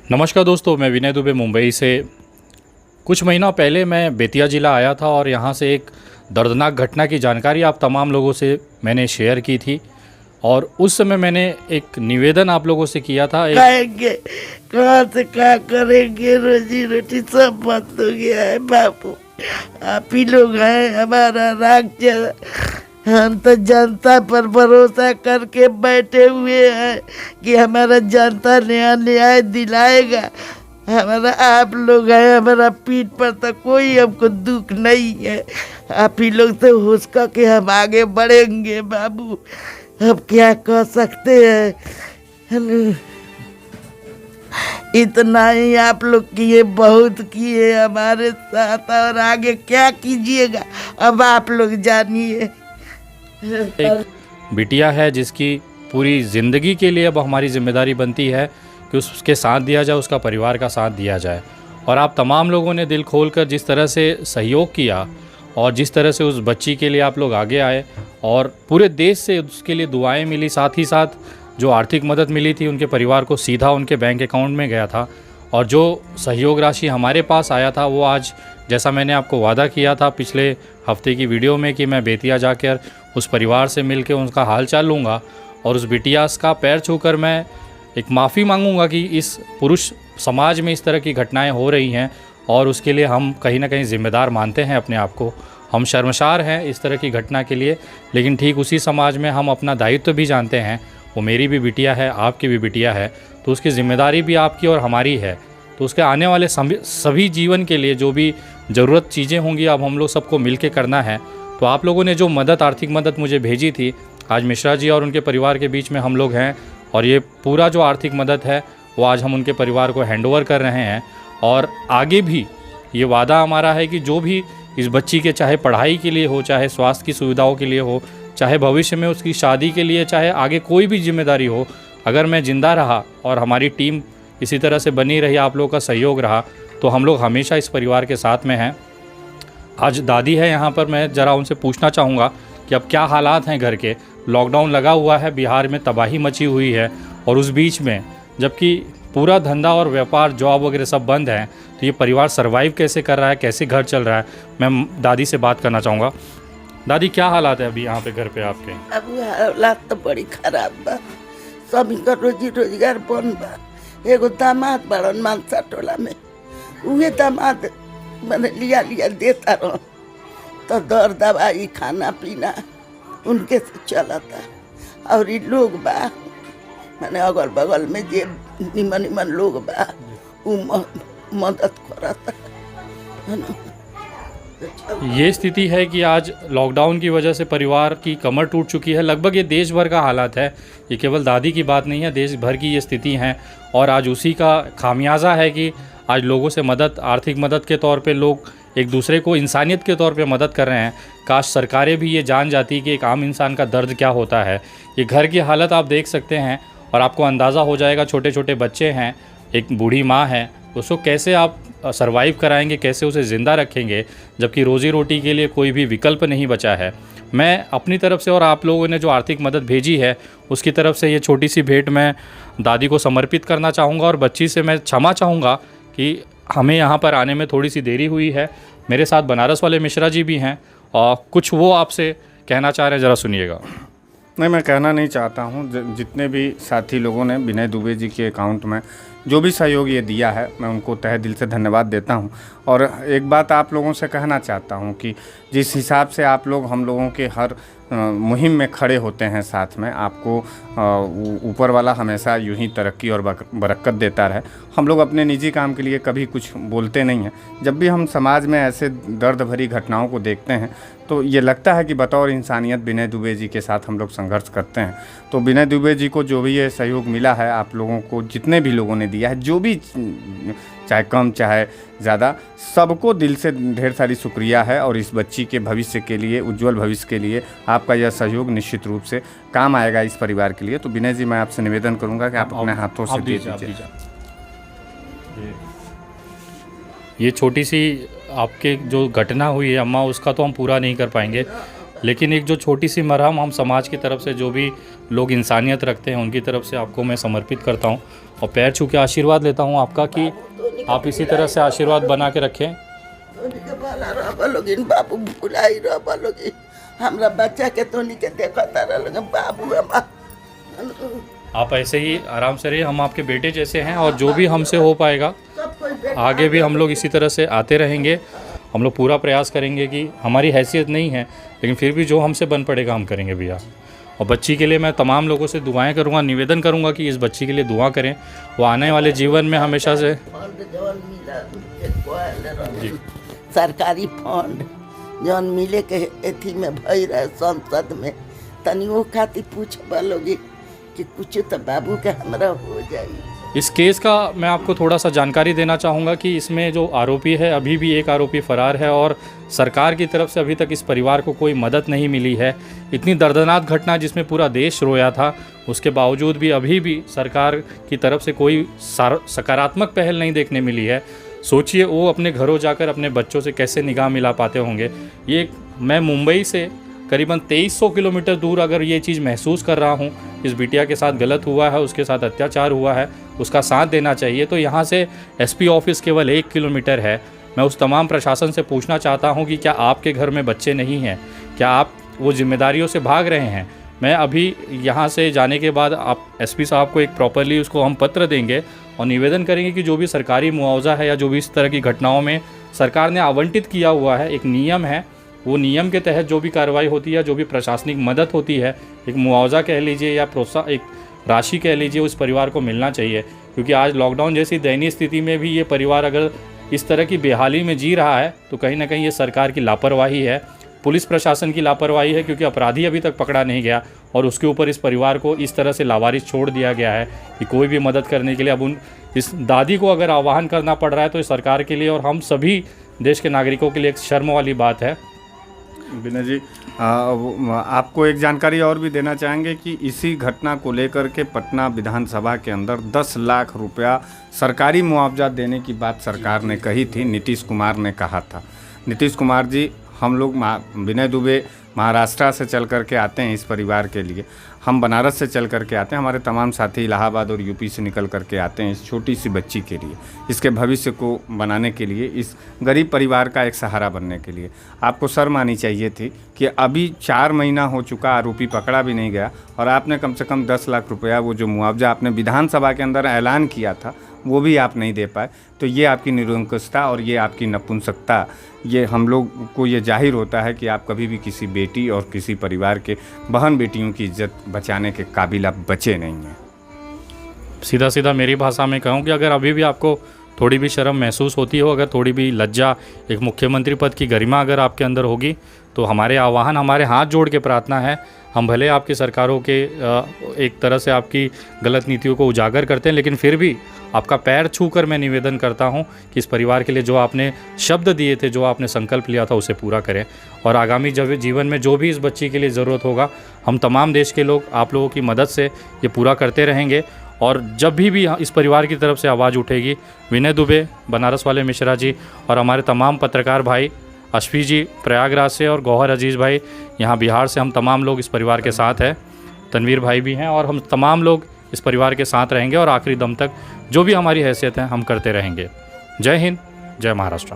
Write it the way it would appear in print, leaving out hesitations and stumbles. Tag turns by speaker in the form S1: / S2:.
S1: नमस्कार दोस्तों, मैं विनय दुबे मुंबई से। कुछ महीना पहले मैं बेतिया ज़िला आया था और यहाँ से एक दर्दनाक घटना की जानकारी आप तमाम लोगों से मैंने शेयर की थी। और उस समय मैंने एक निवेदन आप लोगों से किया था।
S2: खाएंगे कहाँ से क्या करेंगे, रोजी रोटी सब बंद हो गया है बाबू। आप ही लोग हैं हमारा राज्य। हम तो जनता पर भरोसा करके बैठे हुए हैं कि हमारा जनता न्याय दिलाएगा। हमारा आप लोग हैं, हमारा पीठ पर तो कोई हमको दुख नहीं है। आप ही लोग से हुस्का के हम आगे बढ़ेंगे बाबू। अब क्या कह सकते हैं, इतना ही आप लोग किए, बहुत किए हमारे साथ, और आगे क्या कीजिएगा अब आप लोग जानिए।
S1: एक बिटिया है जिसकी पूरी ज़िंदगी के लिए अब हमारी जिम्मेदारी बनती है कि उसके साथ दिया जाए, उसका परिवार का साथ दिया जाए। और आप तमाम लोगों ने दिल खोलकर जिस तरह से सहयोग किया और जिस तरह से उस बच्ची के लिए आप लोग आगे आए और पूरे देश से उसके लिए दुआएं मिली, साथ ही साथ जो आर्थिक मदद मिली थी उनके परिवार को सीधा उनके बैंक अकाउंट में गया था। और जो सहयोग राशि हमारे पास आया था वो आज, जैसा मैंने आपको वादा किया था पिछले हफ्ते की वीडियो में, कि मैं बेतिया जाकर उस परिवार से मिलकर उनका हाल चाल लूँगा और उस बिटिया का पैर छूकर मैं एक माफ़ी मांगूंगा कि इस पुरुष समाज में इस तरह की घटनाएं हो रही हैं और उसके लिए हम कहीं ना कहीं ज़िम्मेदार मानते हैं अपने आप को। हम शर्मसार हैं इस तरह की घटना के लिए, लेकिन ठीक उसी समाज में हम अपना दायित्व भी जानते हैं। वो मेरी भी बिटिया है, आपकी भी बिटिया है, तो उसकी ज़िम्मेदारी भी आपकी और हमारी है। तो उसके आने वाले सभी जीवन के लिए जो भी ज़रूरत चीज़ें होंगी अब हम लोग सबको मिल के करना है। तो आप लोगों ने जो मदद, आर्थिक मदद मुझे भेजी थी, आज मिश्रा जी और उनके परिवार के बीच में हम लोग हैं और ये पूरा जो आर्थिक मदद है वो आज हम उनके परिवार को हैंडओवर कर रहे हैं। और आगे भी ये वादा हमारा है कि जो भी इस बच्ची के, चाहे पढ़ाई के लिए हो, चाहे स्वास्थ्य की सुविधाओं के लिए हो, चाहे भविष्य में उसकी शादी के लिए, चाहे आगे कोई भी जिम्मेदारी हो, अगर मैं ज़िंदा रहा और हमारी टीम इसी तरह से बनी रही, आप लोगों का सहयोग रहा, तो हम लोग हमेशा इस परिवार के साथ में हैं। आज दादी है यहाँ पर, मैं ज़रा उनसे पूछना चाहूँगा कि अब क्या हालात हैं घर के। लॉकडाउन लगा हुआ है, बिहार में तबाही मची हुई है और उस बीच में जबकि पूरा धंधा और व्यापार, जॉब वगैरह सब बंद हैं, तो ये परिवार सर्वाइव कैसे कर रहा है, कैसे घर चल रहा है, मैं दादी से बात करना चाहूँगा। दादी, क्या हालात है अभी यहाँ पे घर पे आपके?
S2: अब हालात तो बड़ी खराब बा। सभी का रोजी रोजगार बंद बा। एगो दामाद बड़न मानसा टोला में, उहे दामाद मैंने लिया देता रहो, तो दर दवाई खाना पीना उनके से चलता। और ये लोग बा मैंने अगल बगल में जे निमन निमन लोग बा उ मदद करता है ना।
S1: ये स्थिति है कि आज लॉकडाउन की वजह से परिवार की कमर टूट चुकी है। लगभग ये देश भर का हालात है, ये केवल दादी की बात नहीं है, देश भर की ये स्थिति है। और आज उसी का खामियाजा है कि आज लोगों से मदद, आर्थिक मदद के तौर पे लोग एक दूसरे को इंसानियत के तौर पे मदद कर रहे हैं। काश सरकारें भी ये जान जाती कि एक आम इंसान का दर्द क्या होता है। ये घर की हालत आप देख सकते हैं और आपको अंदाज़ा हो जाएगा, छोटे छोटे बच्चे हैं, एक बूढ़ी माँ है, उसको कैसे आप सर्वाइव कराएंगे, कैसे उसे ज़िंदा रखेंगे, जबकि रोज़ी रोटी के लिए कोई भी विकल्प नहीं बचा है। मैं अपनी तरफ से और आप लोगों ने जो आर्थिक मदद भेजी है उसकी तरफ से ये छोटी सी भेंट मैं दादी को समर्पित करना चाहूँगा। और बच्ची से मैं क्षमा चाहूँगा कि हमें यहाँ पर आने में थोड़ी सी देरी हुई है। मेरे साथ बनारस वाले मिश्रा जी भी हैं और कुछ वो आपसे कहना चाह रहे हैं, ज़रा सुनिएगा।
S3: नहीं, मैं कहना नहीं चाहता हूँ। जितने भी साथी लोगों ने विनय दुबे जी के अकाउंट में जो भी सहयोग ये दिया है, मैं उनको तहे दिल से धन्यवाद देता हूँ। और एक बात आप लोगों से कहना चाहता हूँ कि जिस हिसाब से आप लोग हम लोगों के हर मुहिम में खड़े होते हैं साथ में, आपको ऊपर वाला हमेशा यूं ही तरक्की और बरकत देता रहे। हम लोग अपने निजी काम के लिए कभी कुछ बोलते नहीं हैं। जब भी हम समाज में ऐसे दर्द भरी घटनाओं को देखते हैं तो ये लगता है कि बतौर इंसानियत विनय दुबे जी के साथ हम लोग संघर्ष करते हैं। तो विनय दुबे जी को जो भी ये सहयोग मिला है, आप लोगों को जितने भी लोगों ने दिया है, जो भी चाहे कम चाहे ज़्यादा, सबको दिल से ढेर सारी शुक्रिया है। और इस बच्ची के भविष्य के लिए, उज्जवल भविष्य के लिए आपका यह सहयोग निश्चित रूप से काम आएगा इस परिवार के लिए। तो विनय जी, मैं आपसे निवेदन करूंगा कि आप अपने हाथों से दे दीजिए।
S1: ये छोटी सी आपके जो घटना हुई है अम्मा, उसका तो हम पूरा नहीं कर पाएंगे, लेकिन एक जो छोटी सी मरहम हम समाज की तरफ से जो भी लोग इंसानियत रखते हैं उनकी तरफ से आपको मैं समर्पित करता हूँ और पैर छू के आशीर्वाद लेता हूँ आपका कि आप इसी तरह से आशीर्वाद बना के रखें।
S2: तोनी के भला रह लोगिन बाबू भुलाई रह लोगिन हमरा बच्चा के तोनी के देखता रह लोगिन बाबू हम
S1: आप ऐसे ही आराम से रहिए, हम आपके बेटे जैसे हैं और जो भी हमसे हो पाएगा
S2: सब कोई
S1: आगे भी हम लोग इसी तरह से आते रहेंगे। हम लोग पूरा प्रयास करेंगे कि हमारी हैसियत नहीं है लेकिन फिर भी जो हमसे बन पड़ेगा हम करेंगे भैया। और बच्ची के लिए मैं तमाम लोगों से दुआएं करूंगा, निवेदन करूंगा कि इस बच्ची के लिए दुआ करें, वो आने वाले जीवन में हमेशा से
S2: जी सरकारी फंड जौन मिले के एथी में भई रहे संसद में तनी वो खातिर पूछबा लोगी कि कुछ तो बाबू के हमरा हो जाई।
S1: इस केस का मैं आपको थोड़ा सा जानकारी देना चाहूँगा कि इसमें जो आरोपी है अभी भी एक आरोपी फरार है और सरकार की तरफ से अभी तक इस परिवार को कोई मदद नहीं मिली है। इतनी दर्दनाक घटना जिसमें पूरा देश रोया था, उसके बावजूद भी अभी भी सरकार की तरफ से कोई सकारात्मक पहल नहीं देखने मिली है। सोचिए वो अपने घरों जाकर अपने बच्चों से कैसे निगाह मिला पाते होंगे। ये मैं मुंबई से करीबन 2300 किलोमीटर दूर अगर ये चीज़ महसूस कर रहा हूँ, इस बिटिया के साथ गलत हुआ है, उसके साथ अत्याचार हुआ है, उसका साथ देना चाहिए। तो यहाँ से एसपी ऑफिस केवल 1 किलोमीटर है। मैं उस तमाम प्रशासन से पूछना चाहता हूँ कि क्या आपके घर में बच्चे नहीं हैं, क्या आप वो जिम्मेदारियों से भाग रहे हैं। मैं अभी यहाँ से जाने के बाद आप एसपी साहब को एक प्रॉपरली उसको हम पत्र देंगे और निवेदन करेंगे कि जो भी सरकारी मुआवजा है या जो भी इस तरह की घटनाओं में सरकार ने आवंटित किया हुआ है, एक नियम है, वो नियम के तहत जो भी कार्रवाई होती है, जो भी प्रशासनिक मदद होती है, एक मुआवजा कह लीजिए या प्रोत्साहन एक राशि कह लीजिए, उस परिवार को मिलना चाहिए। क्योंकि आज लॉकडाउन जैसी दयनीय स्थिति में भी ये परिवार अगर इस तरह की बेहाली में जी रहा है तो कहीं ना कहीं ये सरकार की लापरवाही है, पुलिस प्रशासन की लापरवाही है, क्योंकि अपराधी अभी तक पकड़ा नहीं गया और उसके ऊपर इस परिवार को इस तरह से लावारिस छोड़ दिया गया है कि कोई भी मदद करने के लिए अब इस दादी को अगर आह्वान करना पड़ रहा है तो इस सरकार के लिए और हम सभी देश के नागरिकों के लिए एक शर्म वाली बात है।
S3: विनय जी, आपको एक जानकारी और भी देना चाहेंगे कि इसी घटना को लेकर के पटना विधानसभा के अंदर 10 लाख रुपया सरकारी मुआवजा देने की बात सरकार ने कही थी, नीतीश कुमार ने कहा था। नीतीश कुमार जी, हम लोग विनय दुबे महाराष्ट्र से चल कर के आते हैं इस परिवार के लिए, हम बनारस से चल कर के आते हैं, हमारे तमाम साथी इलाहाबाद और यूपी से निकल कर के आते हैं इस छोटी सी बच्ची के लिए, इसके भविष्य को बनाने के लिए, इस गरीब परिवार का एक सहारा बनने के लिए। आपको शर्म आनी चाहिए थी कि अभी 4 महीना हो चुका, आरोपी पकड़ा भी नहीं गया और आपने कम से कम 10 लाख रुपया वो जो मुआवजा आपने विधानसभा के अंदर ऐलान किया था वो भी आप नहीं दे पाए। तो ये आपकी निरंकुशता और ये आपकी नपुंसकता, ये हम लोग को ये जाहिर होता है कि आप कभी भी किसी बेटी और किसी परिवार के बहन बेटियों की इज्जत बचाने के काबिल आप बचे नहीं हैं।
S1: सीधा सीधा मेरी भाषा में कहूँ कि अगर अभी भी आपको थोड़ी भी शर्म महसूस होती हो, अगर थोड़ी भी लज्जा, एक मुख्यमंत्री पद की गरिमा अगर आपके अंदर होगी तो हमारे आह्वान, हमारे हाथ जोड़ के प्रार्थना है, हम भले आपकी सरकारों के एक तरह से आपकी गलत नीतियों को उजागर करते हैं, लेकिन फिर भी आपका पैर छूकर मैं निवेदन करता हूं कि इस परिवार के लिए जो आपने शब्द दिए थे, जो आपने संकल्प लिया था, उसे पूरा करें। और आगामी जीवन में जो भी इस बच्ची के लिए ज़रूरत होगा, हम तमाम देश के लोग आप लोगों की मदद से ये पूरा करते रहेंगे। और जब भी इस परिवार की तरफ से आवाज़ उठेगी, विनय दुबे बनारस वाले मिश्रा जी और हमारे तमाम पत्रकार भाई, अश्वी जी प्रयागराज से और गौहर अजीज़ भाई यहाँ बिहार से, हम तमाम लोग इस परिवार के साथ हैं, तनवीर भाई भी हैं, और हम तमाम लोग इस परिवार के साथ रहेंगे और आखिरी दम तक जो भी हमारी हैसियत है हम करते रहेंगे। जय हिंद, जय महाराष्ट्र।